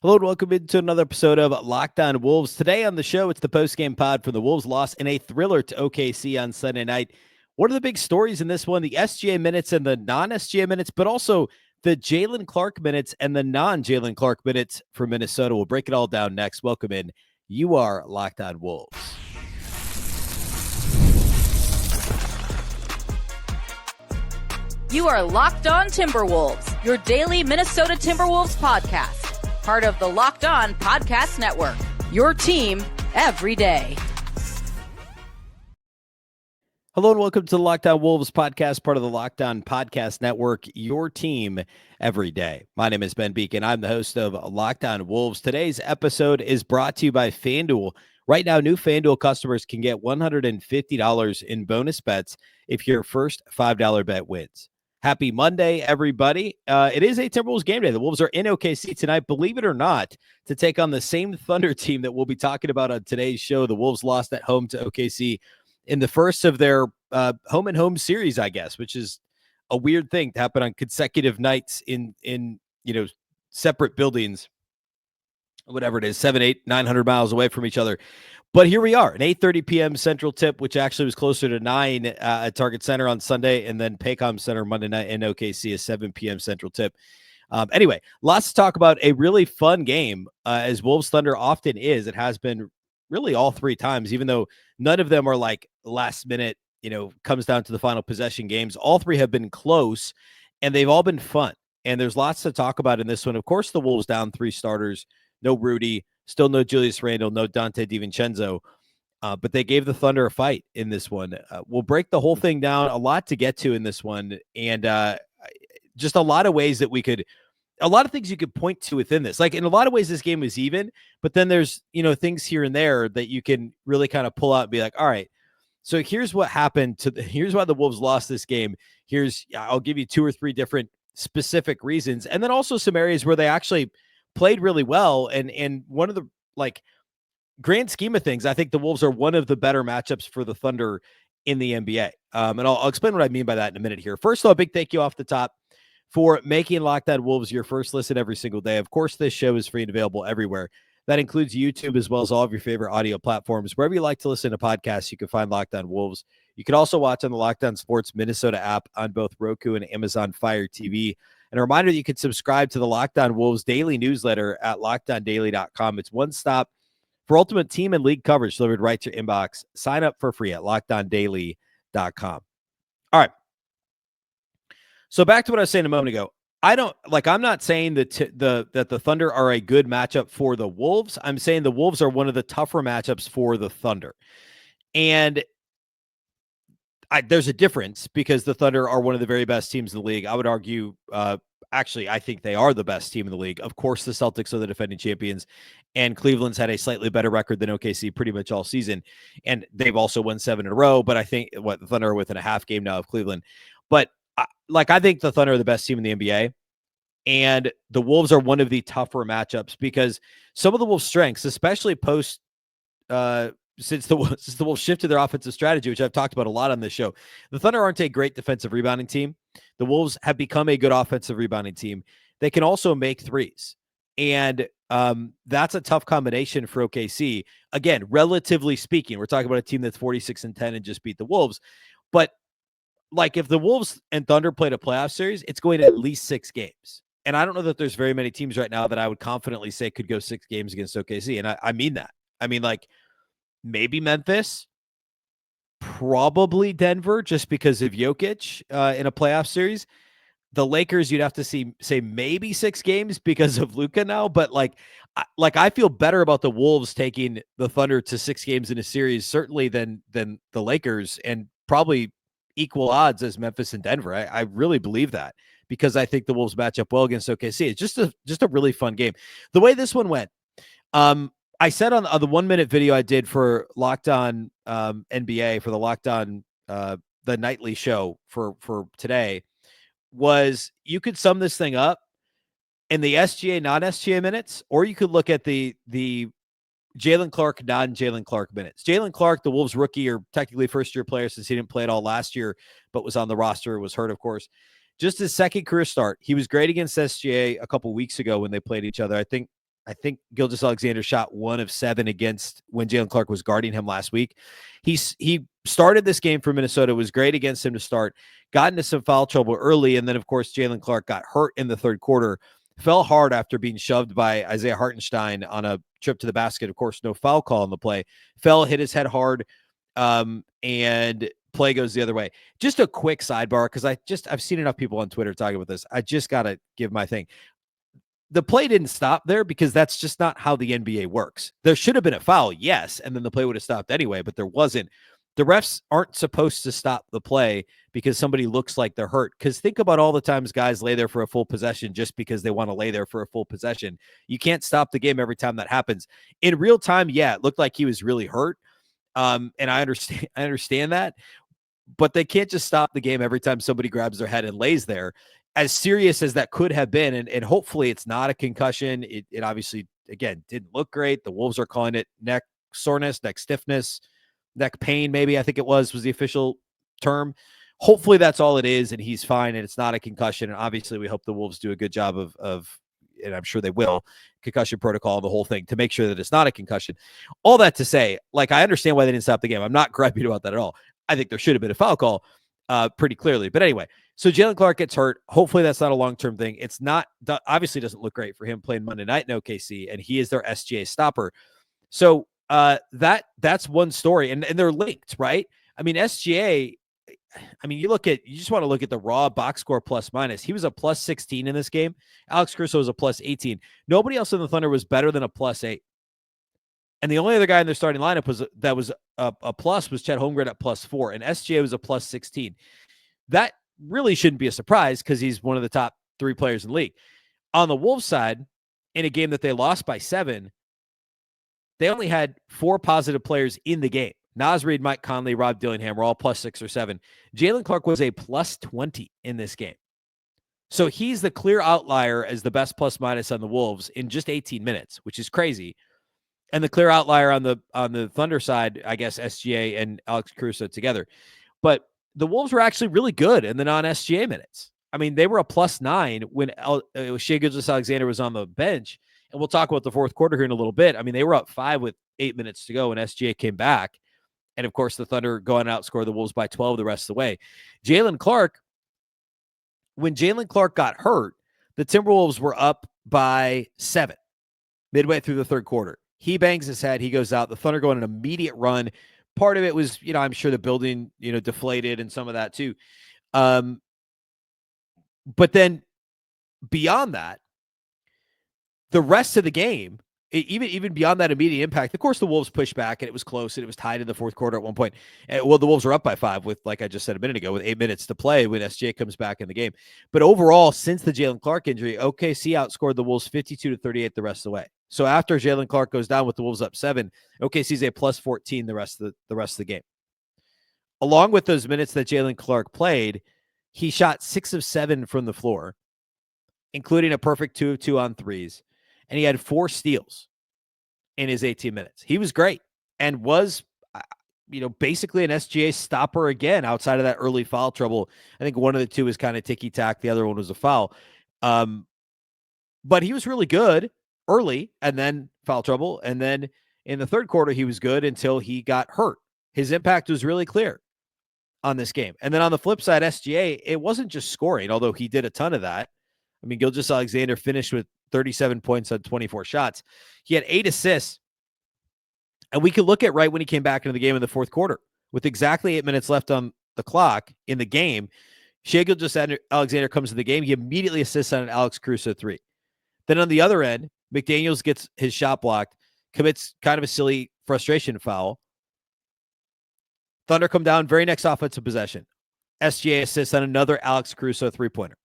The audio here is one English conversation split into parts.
Hello and welcome into another episode of Locked On Wolves. Today on the show, it's the postgame pod for the Wolves loss in a thriller to OKC on Sunday night. What are the big stories in this one? The SGA minutes and the non-SGA minutes, but also the Jaylen Clark minutes and the non-Jaylen Clark minutes for Minnesota. We'll break it all down next. Welcome in. You are Locked On Wolves. You are Locked On Timberwolves, your daily Minnesota Timberwolves podcast. Part of the Locked On Podcast Network, your team every day. Hello and welcome to the Locked On Wolves podcast, part of the Locked On Podcast Network, your team every day. My name is Ben Beecken. I'm the host of Locked On Wolves. Today's episode is brought to you by FanDuel. Right now, new FanDuel customers can get $150 in bonus bets if your first $5 bet wins. Happy Monday, everybody. It is a Timberwolves game day. The Wolves are in OKC tonight, believe it or not, to take on the same Thunder team that we'll be talking about on today's show. The Wolves lost at home to OKC in the first of their home-and-home series, I guess, which is a weird thing to happen on consecutive nights in separate buildings, whatever it is, 700, 800, 900 miles away from each other. But here we are, an 8:30 p.m. Central tip, which actually was closer to 9 at Target Center on Sunday, and then Paycom Center Monday night in OKC, a 7 p.m. Central tip. Anyway, lots to talk about. A really fun game, as Wolves Thunder often is. It has been really all three times, even though none of them are like last minute, comes down to the final possession games. All three have been close, and they've all been fun. And there's lots to talk about in this one. Of course, the Wolves down three starters. No Rudy, still no Julius Randle, no Dante DiVincenzo, but they gave the Thunder a fight in this one. We'll break the whole thing down. A lot to get to in this one, and just a lot of ways that a lot of things you could point to within this. Like in a lot of ways, this game was even, but then there's things here and there that you can really kind of pull out and be like, all right, so here's what happened here's why the Wolves lost this game. I'll give you two or three different specific reasons, and then also some areas where they actually played really well. And one of the grand scheme of things, I think the Wolves are one of the better matchups for the Thunder in the NBA. And I'll explain what I mean by that in a minute here. First of all, a big thank you off the top for making Locked On Wolves your first listen every single day. Of course, this show is free and available everywhere. That includes YouTube as well as all of your favorite audio platforms. Wherever you like to listen to podcasts, you can find Locked On Wolves. You can also watch on the Locked On Sports Minnesota app on both Roku and Amazon Fire TV. And a reminder that you can subscribe to the Locked On Wolves daily newsletter at lockedondaily.com. It's one stop for ultimate team and league coverage delivered right to your inbox. Sign up for free at lockedondaily.com. All right. So back to what I was saying a moment ago. I'm not saying that the Thunder are a good matchup for the Wolves. I'm saying the Wolves are one of the tougher matchups for the Thunder. And there's a difference because the Thunder are one of the very best teams in the league. I would argue, actually, I think they are the best team in the league. Of course, the Celtics are the defending champions, and Cleveland's had a slightly better record than OKC pretty much all season. And they've also won 7 in a row, but I think the Thunder are within a half game now of Cleveland. But I think the Thunder are the best team in the NBA, and the Wolves are one of the tougher matchups because some of the Wolves' strengths, especially post since the Wolves shifted their offensive strategy, which I've talked about a lot on this show. The Thunder aren't a great defensive rebounding team. The Wolves have become a good offensive rebounding team. They can also make threes. And that's a tough combination for OKC. Again, relatively speaking, we're talking about a team that's 46-10 and just beat the Wolves. But if the Wolves and Thunder played a playoff series, it's going to at least 6 games. And I don't know that there's very many teams right now that I would confidently say could go 6 games against OKC. And I mean that. I mean, maybe Memphis, probably Denver, just because of Jokic in a playoff series. The Lakers, you'd have to say maybe 6 games because of Luka now. But I feel better about the Wolves taking the Thunder to 6 games in a series, certainly than the Lakers, and probably equal odds as Memphis and Denver. I really believe that because I think the Wolves match up well against OKC. It's just a really fun game. The way this one went, I said on the 1-minute video I did for Locked On NBA, for the Locked On the nightly show for today, was you could sum this thing up in the SGA, non-SGA minutes, or you could look at the Jaylen Clark, non-Jaylen Clark minutes. Jaylen Clark, the Wolves rookie, or technically first-year player since he didn't play at all last year, but was on the roster, was hurt, of course. Just his second career start. He was great against SGA a couple weeks ago when they played each other. I think I think Gilgeous-Alexander shot 1 of 7 against when Jaylen Clark was guarding him last week. He started this game for Minnesota, was great against him to start, got into some foul trouble early, and then, of course, Jaylen Clark got hurt in the third quarter, fell hard after being shoved by Isaiah Hartenstein on a trip to the basket. Of course, no foul call on the play. Fell, hit his head hard, and play goes the other way. Just a quick sidebar, because I've seen enough people on Twitter talking about this. I just got to give my thing. The play didn't stop there because that's just not how the NBA works. There should have been a foul, yes, and then the play would have stopped anyway, but there wasn't. The refs aren't supposed to stop the play because somebody looks like they're hurt. Because think about all the times guys lay there for a full possession just because they want to lay there for a full possession. You can't stop the game every time that happens. In real time, yeah, it looked like he was really hurt. And I understand that, but they can't just stop the game every time somebody grabs their head and lays there. As serious as that could have been, and hopefully it's not a concussion. It obviously, again, didn't look great. The Wolves are calling it neck soreness, neck stiffness, neck pain, maybe I think it was the official term. Hopefully that's all it is, and he's fine, and it's not a concussion. And obviously we hope the Wolves do a good job of and I'm sure they will, concussion protocol, the whole thing, to make sure that it's not a concussion. All that to say, like, I understand why they didn't stop the game. I'm not griping about that at all. I think there should have been a foul call pretty clearly. But anyway, so Jaylen Clark gets hurt. Hopefully that's not a long-term thing. It's not, obviously doesn't look great for him playing Monday night in OKC, and he is their SGA stopper. So that's one story, and they're linked, right? I mean, SGA, you just want to look at the raw box score plus minus. He was a plus 16 in this game. Alex Caruso was a plus 18. Nobody else in the Thunder was better than a plus 8. And the only other guy in their starting lineup was a plus was Chet Holmgren at plus 4, and SGA was a plus 16. That really shouldn't be a surprise because he's one of the top 3 players in the league. On the Wolves side, in a game that they lost by 7, they only had 4 positive players in the game. Naz Reid, Mike Conley, Rob Dillingham were all plus 6 or 7. Jaylen Clark was a plus 20 in this game. So he's the clear outlier as the best plus minus on the Wolves in just 18 minutes, which is crazy. And the clear outlier on the Thunder side, I guess SGA and Alex Caruso together. But the Wolves were actually really good in the non-SGA minutes. I mean, they were a plus 9 when Shai Gilgeous-Alexander was on the bench. And we'll talk about the fourth quarter here in a little bit. I mean, they were up 5 with 8 minutes to go when SGA came back. And, of course, the Thunder go and outscore the Wolves by 12 the rest of the way. Jaylen Clark, when Jaylen Clark got hurt, the Timberwolves were up by 7 midway through the third quarter. He bangs his head. He goes out. The Thunder go on an immediate run. Part of it was, I'm sure the building, deflated and some of that too. But then beyond that, the rest of the game, even beyond that immediate impact, of course, the Wolves pushed back and it was close and it was tied in the fourth quarter at one point. Well, the Wolves were up by 5 with, like I just said a minute ago, with 8 minutes to play when SGA comes back in the game. But overall, since the Jaylen Clark injury, OKC outscored the Wolves 52-38 the rest of the way. So after Jaylen Clark goes down with the Wolves up 7, OKC's a plus 14 the rest of the game. Along with those minutes that Jaylen Clark played, he shot 6 of 7 from the floor, including a perfect 2 of 2 on threes. And he had 4 steals in his 18 minutes. He was great and was, basically an SGA stopper again outside of that early foul trouble. I think one of the 2 was kind of ticky-tack. The other one was a foul. But he was really good early and then foul trouble. And then in the third quarter, he was good until he got hurt. His impact was really clear on this game. And then on the flip side, SGA, it wasn't just scoring, although he did a ton of that. I mean, Gilgeous-Alexander finished with 37 points on 24 shots. He had 8 assists. And we could look at right when he came back into the game in the fourth quarter. With exactly 8 minutes left on the clock in the game, Shai Gilgeous-Alexander comes to the game. He immediately assists on an Alex Caruso 3. Then on the other end, McDaniels gets his shot blocked, commits kind of a silly frustration foul. Thunder come down, very next offensive possession. SGA assists on another Alex Caruso 3-pointer.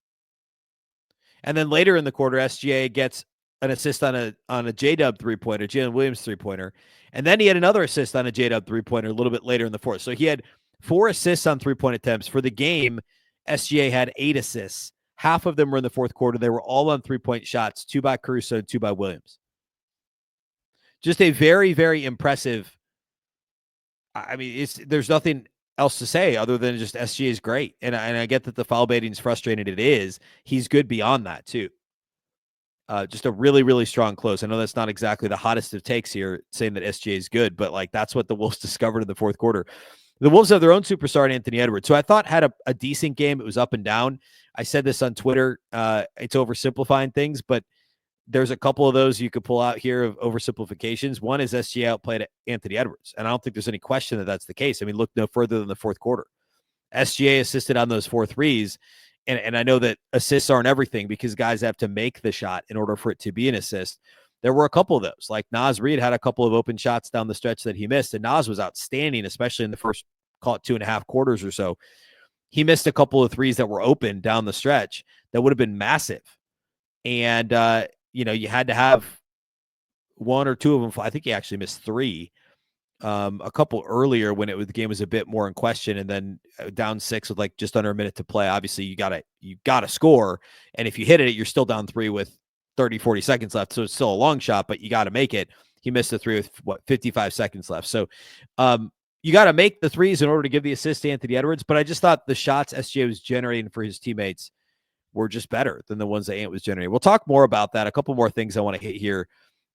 And then later in the quarter, SGA gets an assist on a J-Dub 3-pointer, Jalen Williams 3-pointer. And then he had another assist on a J-Dub 3-pointer a little bit later in the fourth. So he had 4 assists on 3-point attempts. For the game, SGA had 8 assists. Half of them were in the fourth quarter. They were all on 3-point shots, 2 by Caruso and 2 by Williams. Just a very, very impressive. I mean, there's nothing else to say other than just SGA is great. And I get that the foul baiting is frustrating. It is. He's good beyond that too. Just a really, really strong close. I know that's not exactly the hottest of takes here saying that SGA is good, but like that's what the Wolves discovered in the fourth quarter. The Wolves have their own superstar in Anthony Edwards, who I thought had a decent game. It was up and down. I said this on Twitter. It's oversimplifying things, but there's a couple of those you could pull out here of oversimplifications. One is SGA outplayed Anthony Edwards, and I don't think there's any question that that's the case. I mean, look no further than the fourth quarter. SGA assisted on those 4 threes, and I know that assists aren't everything because guys have to make the shot in order for it to be an assist. There were a couple of those. Like Reid had a couple of open shots down the stretch that he missed, and Naz was outstanding, especially in the first, call it 2.5 quarters or so. He missed a couple of threes that were open down the stretch that would have been massive. And, you had to have 1 or 2 of them. I think he actually missed 3. A couple earlier when the game was a bit more in question, and then down 6 with like just under a minute to play. Obviously, you gotta score, and if you hit it, you're still down 3 with 30, 40 seconds left. So it's still a long shot, but you got to make it. He missed the 3 with 55 seconds left. So you got to make the threes in order to give the assist to Anthony Edwards. But I just thought the shots SGA was generating for his teammates were just better than the ones that Ant was generating. We'll talk more about that. A couple more things I want to hit here.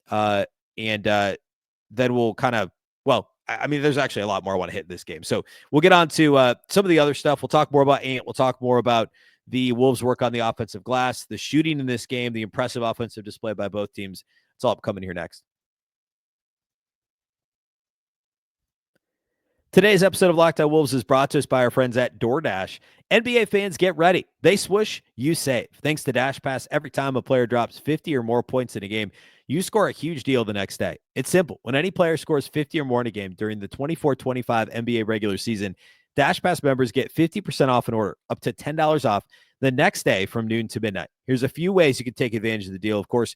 And then we'll kind of, I mean, there's actually a lot more I want to hit in this game. So we'll get on to some of the other stuff. We'll talk more about Ant. We'll talk more about the Wolves' work on the offensive glass, the shooting in this game, the impressive offensive display by both teams. It's all upcoming here next. Today's episode of Locked On Wolves is brought to us by our friends at DoorDash. NBA fans, get ready. They swoosh, you save. Thanks to Dash Pass, every time a player drops 50 or more points in a game, you score a huge deal the next day. It's simple. When any player scores 50 or more in a game during the 24-25 NBA regular season, Dash Pass members get 50% off an order, up to $10 off the next day from noon to midnight. Here's a few ways you can take advantage of the deal. Of course,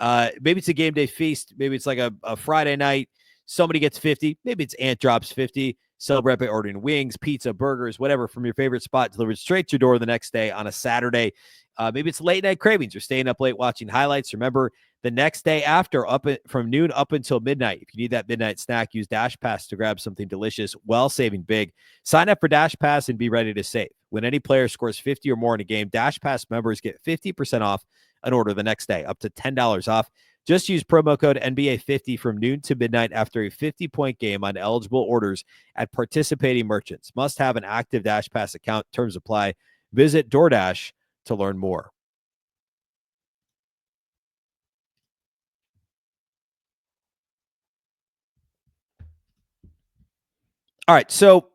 maybe it's a game day feast. Maybe it's like a Friday night. Somebody gets 50. Maybe it's Ant drops 50. Celebrate by ordering wings, pizza, burgers, whatever from your favorite spot delivered straight to your door the next day on a Saturday. Maybe it's late night cravings or staying up late watching highlights. Remember, the next day after, from noon up until midnight, if you need that midnight snack, use Dash Pass to grab something delicious while saving big. Sign up for Dash Pass and be ready to save. When any player scores 50 or more in a game, Dash Pass members get 50% off an order the next day, up to $10 off. Just use promo code NBA50 from noon to midnight after a 50-point game on eligible orders at participating merchants. Must have an active Dash Pass account. Terms apply. Visit DoorDash to learn more. All right, so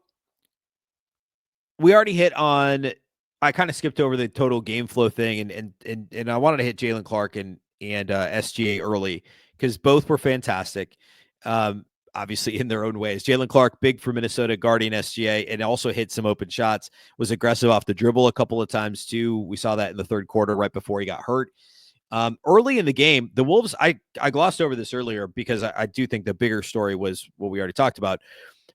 we already hit on. I kind of skipped over the total game flow thing, and I wanted to hit Jaylen Clark and SGA early because both were fantastic. Obviously in their own ways. Jaylen Clark, big for Minnesota, guarding SGA, and also hit some open shots, was aggressive off the dribble a couple of times too. We saw that in the third quarter right before he got hurt. Early in the game, the Wolves, I glossed over this earlier because I do think the bigger story was what we already talked about.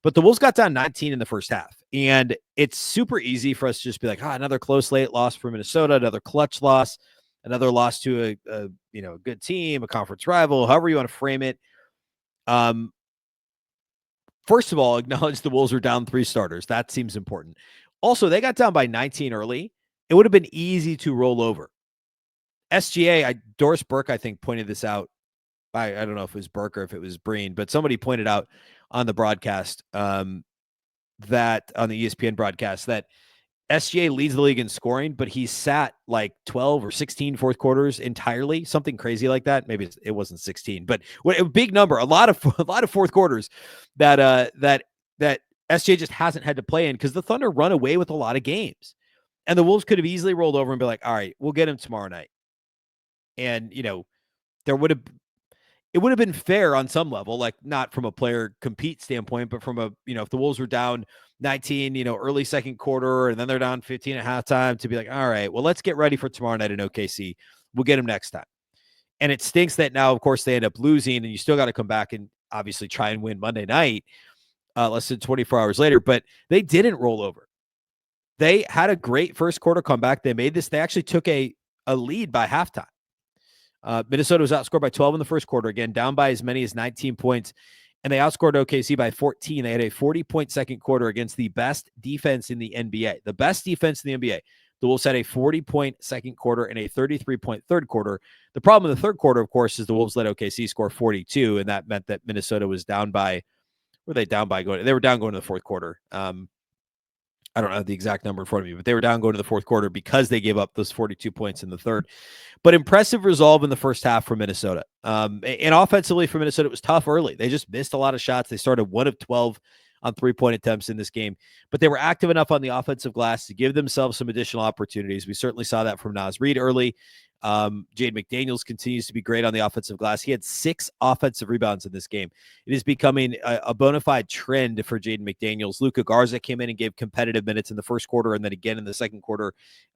But the Wolves got down 19 in the first half. And it's super easy for us to just be like, another close late loss for Minnesota, another clutch loss, another loss to a good team, a conference rival, however you want to frame it. First of all, acknowledge the Wolves were down 3 starters. That seems important. Also, they got down by 19 early. It would have been easy to roll over. SGA, Doris Burke, I think, pointed this out. I don't know if it was Burke or if it was Breen, but somebody pointed out on the broadcast that on the ESPN broadcast that SGA leads the league in scoring, but he sat like 12 or 16 fourth quarters entirely, something crazy like that. Maybe it wasn't 16, but a big number, a lot of fourth quarters that SGA just hasn't had to play in because the Thunder run away with a lot of games, and the Wolves could have easily rolled over and be like, all right, we'll get him tomorrow night. And, it would have been fair on some level, like not from a player compete standpoint, but from if the Wolves were down 19, early second quarter, and then they're down 15 at halftime, to be like, all right, well, let's get ready for tomorrow night in OKC. We'll get him next time. And it stinks that now, of course, they end up losing, and you still got to come back and obviously try and win Monday night, less than 24 hours later, but they didn't roll over. They had a great first quarter comeback. They actually took a lead by halftime. Minnesota was outscored by 12 in the first quarter, again, down by as many as 19 points, and they outscored OKC by 14. They had a 40-point second quarter against the best defense in the NBA. The best defense in the NBA. The Wolves had a 40-point second quarter and a 33-point third quarter. The problem in the third quarter, of course, is the Wolves let OKC score 42, and that meant that Minnesota was down by, were they down by going? They were down going to the fourth quarter. I don't have the exact number in front of me, but they were down going to the fourth quarter because they gave up those 42 points in the third. But impressive resolve in the first half for Minnesota. And offensively for Minnesota, it was tough early. They just missed a lot of shots. They started 1 of 12 on three-point attempts in this game, but they were active enough on the offensive glass to give themselves some additional opportunities. We certainly saw that from Reid early. Jaden McDaniels continues to be great on the offensive glass. He had 6 offensive rebounds in this game. It is becoming a bona fide trend for Jaden McDaniels. Luka Garza came in and gave competitive minutes in the first quarter, and then again in the second quarter.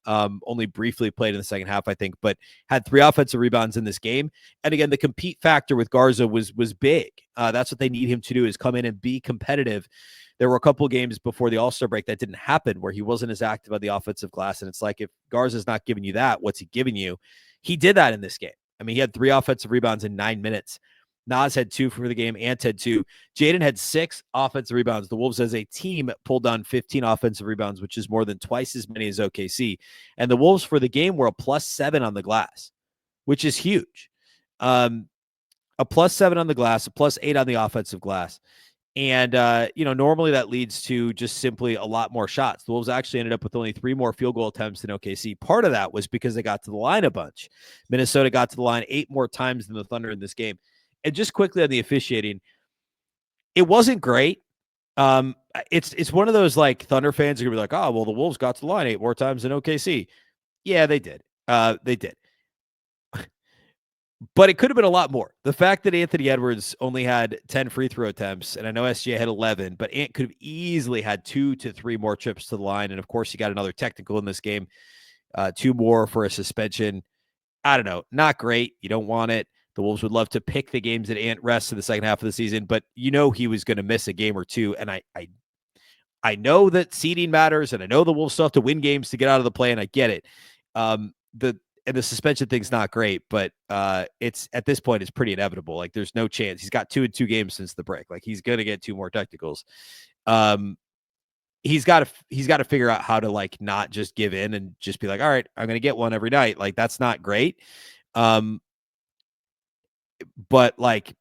Only briefly played in the second half, I think, but had 3 offensive rebounds in this game. And again, the compete factor with Garza was big. That's what they need him to do, is come in and be competitive. There were a couple of games before the All-Star break that didn't happen, where he wasn't as active on the offensive glass. And it's like, if Garza's not giving you that, what's he giving you? He did that in this game. I mean, he had 3 offensive rebounds in 9 minutes. Nas had 2 for the game. Ant had 2. Jaden had 6 offensive rebounds. The Wolves as a team pulled down 15 offensive rebounds, which is more than twice as many as OKC. And the Wolves for the game were a +7 on the glass, which is huge. A +7 on the glass, a +8 on the offensive glass. And, normally that leads to just simply a lot more shots. The Wolves actually ended up with only 3 more field goal attempts than OKC. Part of that was because they got to the line a bunch. Minnesota got to the line 8 more times than the Thunder in this game. And just quickly on the officiating, it wasn't great. It's one of those, like, Thunder fans are going to be like, oh, well, the Wolves got to the line 8 more times than OKC. Yeah, they did. They did. But it could have been a lot more. The fact that Anthony Edwards only had 10 free throw attempts, and I know SGA had 11, but Ant could have easily had 2 to 3 more trips to the line. And of course, he got another technical in this game, 2 more for a suspension. I don't know. Not great. You don't want it. The Wolves would love to pick the games that Ant rests in the second half of the season, but he was going to miss a game or 2. And I know that seeding matters, and I know the Wolves still have to win games to get out of the play, and I get it. The suspension thing's not great, but it's at this point it's pretty inevitable. Like, there's no chance. He's got 2 in 2 games since the break. Like, he's gonna get 2 more technicals. He's got to figure out how to, like, not just give in and just be like, all right, I'm gonna get one every night. Like, that's not great. But like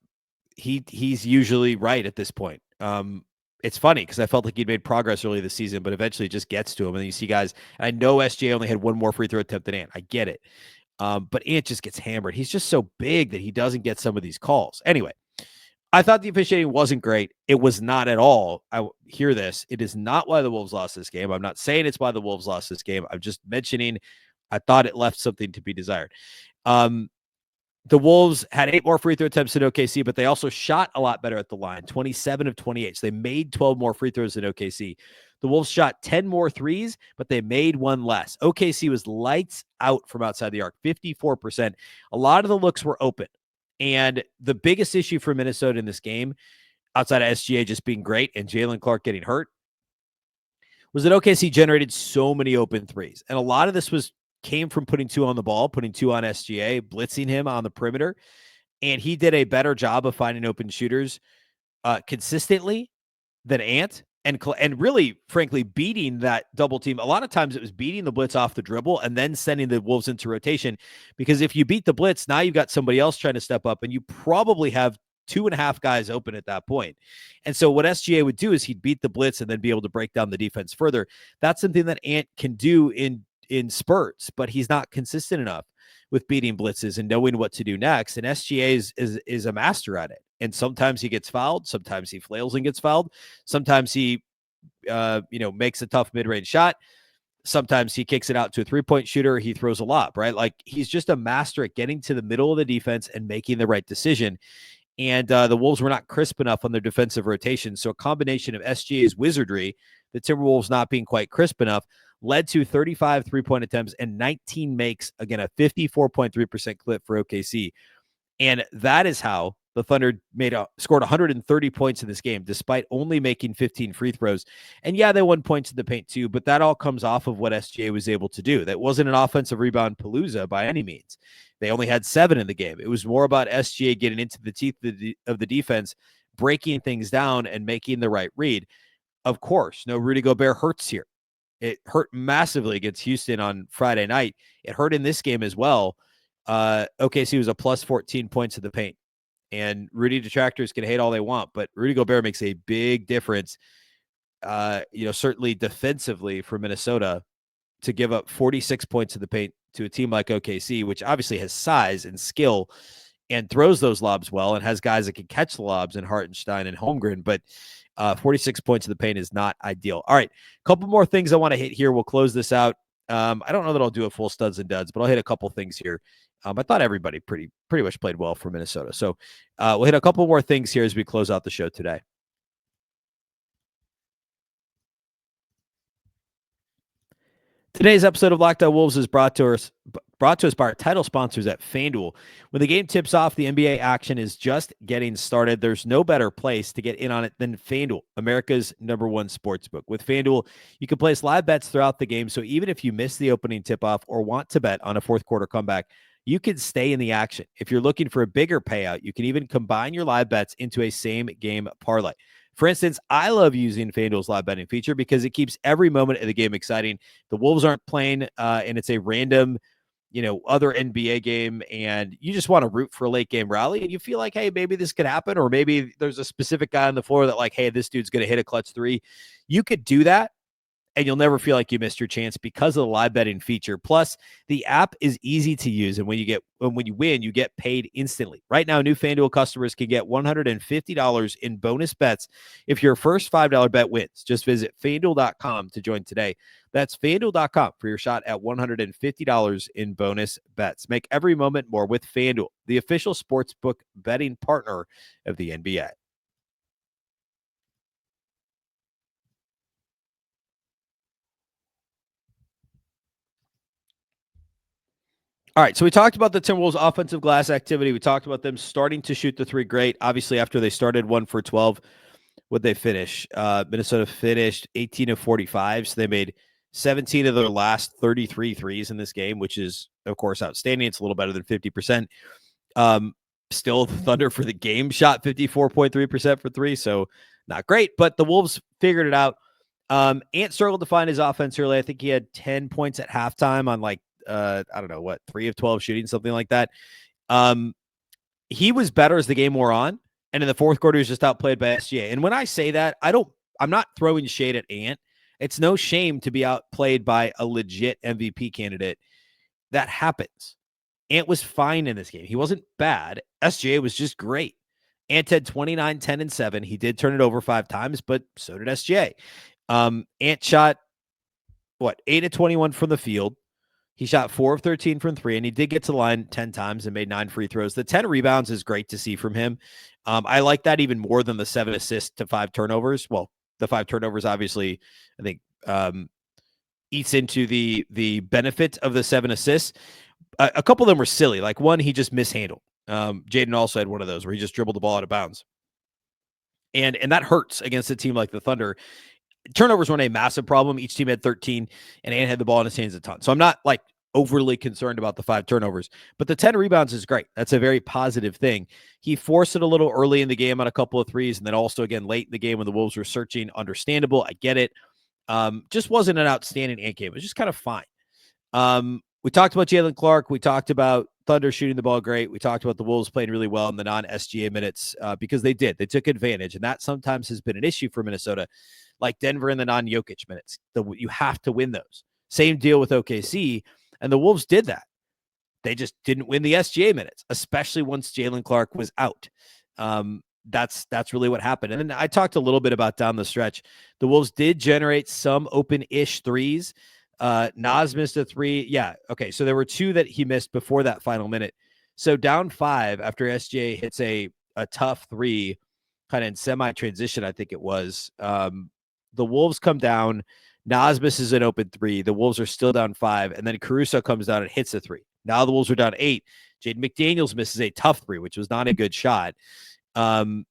he's usually right at this point. It's funny because I felt like he'd made progress early this season, but eventually it just gets to him. And then you see guys, and I know SGA only had 1 more free throw attempt than Ant. I get it. But Ant just gets hammered. He's just so big that he doesn't get some of these calls. Anyway, I thought the officiating wasn't great. It was not at all. I hear this. It is not why the Wolves lost this game. I'm not saying it's why the Wolves lost this game. I'm just mentioning I thought it left something to be desired. The Wolves had 8 more free throw attempts than OKC, but they also shot a lot better at the line, 27 of 28. So they made 12 more free throws than OKC. The Wolves shot 10 more threes, but they made 1 less. OKC was lights out from outside the arc, 54%. A lot of the looks were open. And the biggest issue for Minnesota in this game, outside of SGA just being great and Jaylen Clark getting hurt, was that OKC generated so many open threes. And a lot of this came from putting 2 on the ball, putting 2 on SGA, blitzing him on the perimeter. And he did a better job of finding open shooters consistently than Ant, and really, frankly, beating that double team. A lot of times it was beating the blitz off the dribble and then sending the Wolves into rotation, because if you beat the blitz, now you've got somebody else trying to step up, and you probably have 2.5 guys open at that point. And so what SGA would do is he'd beat the blitz and then be able to break down the defense further. That's something that Ant can do in spurts, but he's not consistent enough with beating blitzes and knowing what to do next. And SGA is a master at it. And sometimes he gets fouled. Sometimes he flails and gets fouled. Sometimes he, makes a tough mid-range shot. Sometimes he kicks it out to a 3-point shooter. He throws a lob, right? Like, he's just a master at getting to the middle of the defense and making the right decision. And the Wolves were not crisp enough on their defensive rotation. So a combination of SGA's wizardry, the Timberwolves not being quite crisp enough, led to 35 3-point attempts and 19 makes. Again, a 54.3% clip for OKC. And that is how the Thunder scored 130 points in this game, despite only making 15 free throws. And yeah, they won points in the paint too, but that all comes off of what SGA was able to do. That wasn't an offensive rebound palooza by any means. They only had 7 in the game. It was more about SGA getting into the teeth of the defense, breaking things down and making the right read. Of course, no Rudy Gobert hurts here. It hurt massively against Houston on Friday night. It hurt in this game as well. OKC was a plus 14 points in the paint. And Rudy detractors can hate all they want, but Rudy Gobert makes a big difference, certainly defensively for Minnesota to give up 46 points in the paint to a team like OKC, which obviously has size and skill and throws those lobs well and has guys that can catch the lobs in Hartenstein and Holmgren, but 46 points in the paint is not ideal. All right, a couple more things I want to hit here. We'll close this out. I don't know that I'll do a full studs and duds, but I'll hit a couple things here. I thought everybody pretty much played well for Minnesota. So we'll hit a couple more things here as we close out the show today. Today's episode of Locked On Wolves is brought to us by our title sponsors at FanDuel. When the game tips off, the NBA action is just getting started. There's no better place to get in on it than FanDuel, America's #1 sportsbook. With FanDuel, you can place live bets throughout the game, so even if you miss the opening tip-off or want to bet on a fourth quarter comeback, you can stay in the action. If you're looking for a bigger payout, you can even combine your live bets into a same-game parlay. For instance, I love using FanDuel's live betting feature because it keeps every moment of the game exciting. The Wolves aren't playing, and it's a random, other NBA game, and you just want to root for a late game rally, and you feel like, hey, maybe this could happen, or maybe there's a specific guy on the floor that like, hey, this dude's going to hit a clutch three. You could do that, and you'll never feel like you missed your chance because of the live betting feature. Plus, the app is easy to use, and when you win, you get paid instantly. Right now, new FanDuel customers can get $150 in bonus bets if your first $5 bet wins. Just visit FanDuel.com to join today. That's FanDuel.com for your shot at $150 in bonus bets. Make every moment more with FanDuel, the official sportsbook betting partner of the NBA. All right, so we talked about the Timberwolves' offensive glass activity. We talked about them starting to shoot the three great. Obviously, after they started 1 for 12, what'd they finish? Minnesota finished 18 of 45, so they made 17 of their last 33 threes in this game, which is, of course, outstanding. It's a little better than 50%. Still, the Thunder for the game shot 54.3% for three, so not great, but the Wolves figured it out. Ant struggled to find his offense early. I think he had 10 points at halftime on 3 of 12 shooting, something like that. He was better as the game wore on, and in the fourth quarter, he was just outplayed by SGA. And when I say that, I'm not throwing shade at Ant. It's no shame to be outplayed by a legit MVP candidate. That happens. Ant was fine in this game. He wasn't bad. SGA was just great. Ant had 29, 10, and 7. He did turn it over 5 times, but so did SGA. Ant shot, 8 of 21 from the field. He shot 4 of 13 from 3, and he did get to the line 10 times and made 9 free throws. The 10 rebounds is great to see from him. I like that even more than the 7 assists to 5 turnovers. Well, the 5 turnovers, obviously, I think eats into the benefit of the 7 assists. A couple of them were silly. Like one, he just mishandled. Jaden also had one of those where he just dribbled the ball out of bounds. And that hurts against a team like the Thunder. Turnovers weren't a massive problem. Each team had 13, and Ant had the ball in his hands a ton. So I'm not like overly concerned about the 5 turnovers, but the 10 rebounds is great. That's a very positive thing. He forced it a little early in the game on a couple of threes, and then also again late in the game when the Wolves were searching. Understandable. I get it. Just wasn't an outstanding Ant game. It was just kind of fine. We talked about Jaylen Clark. We talked about Thunder shooting the ball great. We talked about the Wolves playing really well in the non-SGA minutes because they did. They took advantage, and that sometimes has been an issue for Minnesota, like Denver in the non-Jokic minutes. You have to win those. Same deal with OKC, and the Wolves did that. They just didn't win the SGA minutes, especially once Jaylen Clark was out. That's really what happened. And then I talked a little bit about down the stretch. The Wolves did generate some open-ish threes. Nas missed a 3. Yeah. Okay. So there were 2 that he missed before that final minute. So down 5 after SGA hits a tough 3 kind of in semi-transition, I think it was. The Wolves come down. Nas misses an open 3. The Wolves are still down 5. And then Caruso comes down and hits a 3. Now the Wolves are down 8. Jaden McDaniels misses a tough 3, which was not a good shot. And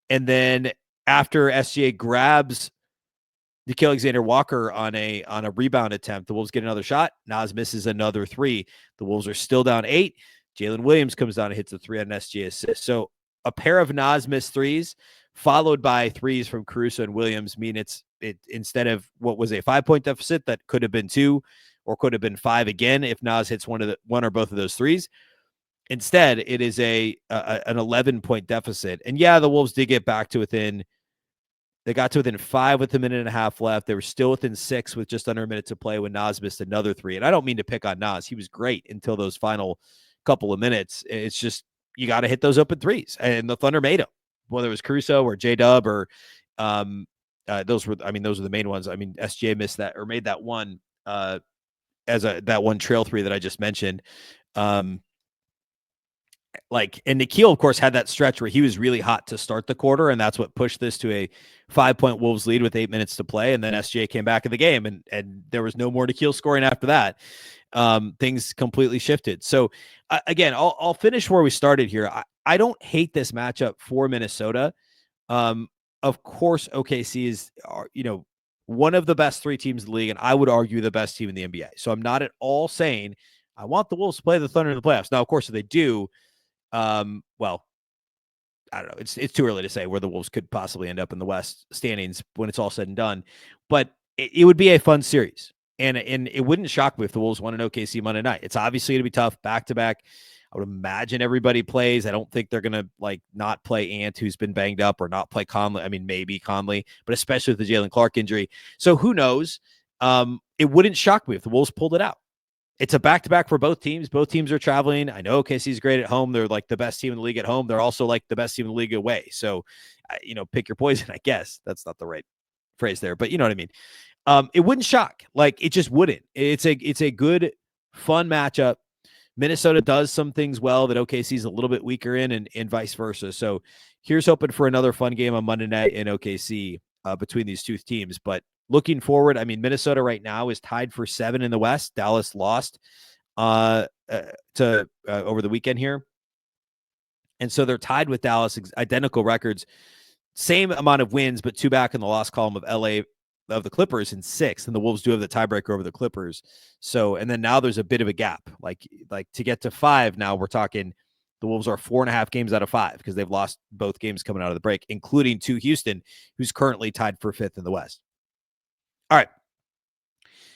then after SGA grabs Nickeil Alexander-Walker on a rebound attempt, the Wolves get another shot. Nas misses another 3. The Wolves are still down 8. Jalen Williams comes down and hits a 3 on an SGA assist. So a pair of Nas missed 3s followed by 3s from Caruso and Williams mean it's instead of what was a 5-point deficit that could have been 2 or could have been 5 again if Naz hits one or both of those threes. Instead, it is an 11-point deficit. And yeah, the Wolves did get back to within. They got to within 5 with a minute and a half left. They were still within 6 with just under a minute to play when Naz missed another 3. And I don't mean to pick on Naz. He was great until those final couple of minutes. It's just you got to hit those open threes. And the Thunder made them, whether it was Caruso or J-Dub or those were the main ones. I mean, SGA missed that or made that one that one trail 3 that I just mentioned. And Nickeil, of course, had that stretch where he was really hot to start the quarter, and that's what pushed this to a 5-point Wolves lead with 8 minutes to play. And then SGA came back in the game, and there was no more Nickeil scoring after that. Things completely shifted. So again, I'll finish where we started here. I don't hate this matchup for Minnesota. Of course, OKC is one of the best 3 teams in the league, and I would argue the best team in the NBA. So I'm not at all saying I want the Wolves to play the Thunder in the playoffs. Now, of course, if they do, well, I don't know. It's too early to say where the Wolves could possibly end up in the West standings when it's all said and done. But it would be a fun series, and it wouldn't shock me if the Wolves won an OKC Monday night. It's obviously going to be tough back to back. I would imagine everybody plays. I don't think they're going to not play Ant, who's been banged up, or not play Conley. I mean, maybe Conley, but especially with the Jaylen Clark injury. So who knows? It wouldn't shock me if the Wolves pulled it out. It's a back-to-back for both teams. Both teams are traveling. I know OKC's great at home. They're the best team in the league at home. They're also the best team in the league away. So, pick your poison, I guess. That's not the right phrase there, but you know what I mean? It wouldn't shock. It just wouldn't. It's a good, fun matchup. Minnesota does some things well that OKC's a little bit weaker in, and vice versa. So here's hoping for another fun game on Monday night in OKC between these two teams. But looking forward, I mean, Minnesota right now is tied for 7 in the West. Dallas lost over the weekend here. And so they're tied with Dallas, identical records, same amount of wins, but 2 back in the loss column of the Clippers in 6th. And the Wolves do have the tiebreaker over the Clippers. So, and then now there's a bit of a gap, like to get to 5. Now we're talking the Wolves are 4.5 games out of 5 because they've lost both games coming out of the break, including to Houston, who's currently tied for 5th in the West. All right.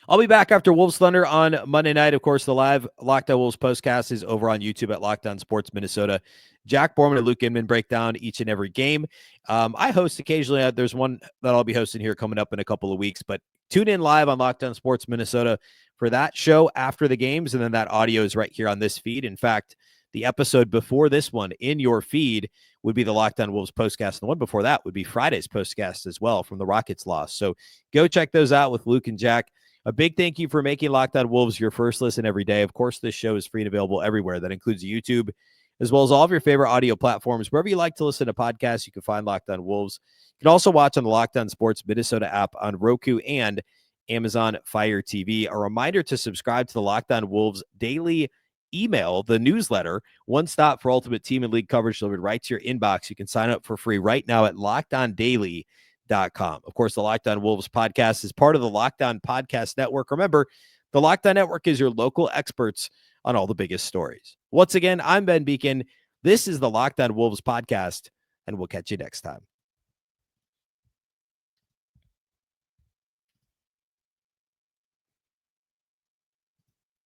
I'll be back after Wolves Thunder on Monday night. Of course, the live Locked On Wolves postcast is over on YouTube at Locked On Sports Minnesota. Jack Borman and Luke Inman break down each and every game. I host occasionally. There's one that I'll be hosting here coming up in a couple of weeks, but tune in live on Locked On Sports Minnesota for that show after the games, and then that audio is right here on this feed. In fact, the episode before this one in your feed would be the Locked On Wolves postcast. And the one before that would be Friday's postcast as well from the Rockets loss. So go check those out with Luke and Jack. A big thank you for making Locked On Wolves your first listen every day. Of course, this show is free and available everywhere. That includes YouTube, as well as all of your favorite audio platforms. Wherever you like to listen to podcasts, you can find Locked On Wolves. You can also watch on the Locked On Sports Minnesota app on Roku and Amazon Fire TV. A reminder to subscribe to the Locked On Wolves daily email, the newsletter, one stop for ultimate team and league coverage delivered right to your inbox. You can sign up for free right now at LockedOnDaily.com. Of course, the Locked On Wolves podcast is part of the Locked On Podcast Network. Remember, the Locked On Network is your local experts on all the biggest stories. Once again, I'm Ben Beecken. This is the Locked On Wolves podcast, and we'll catch you next time.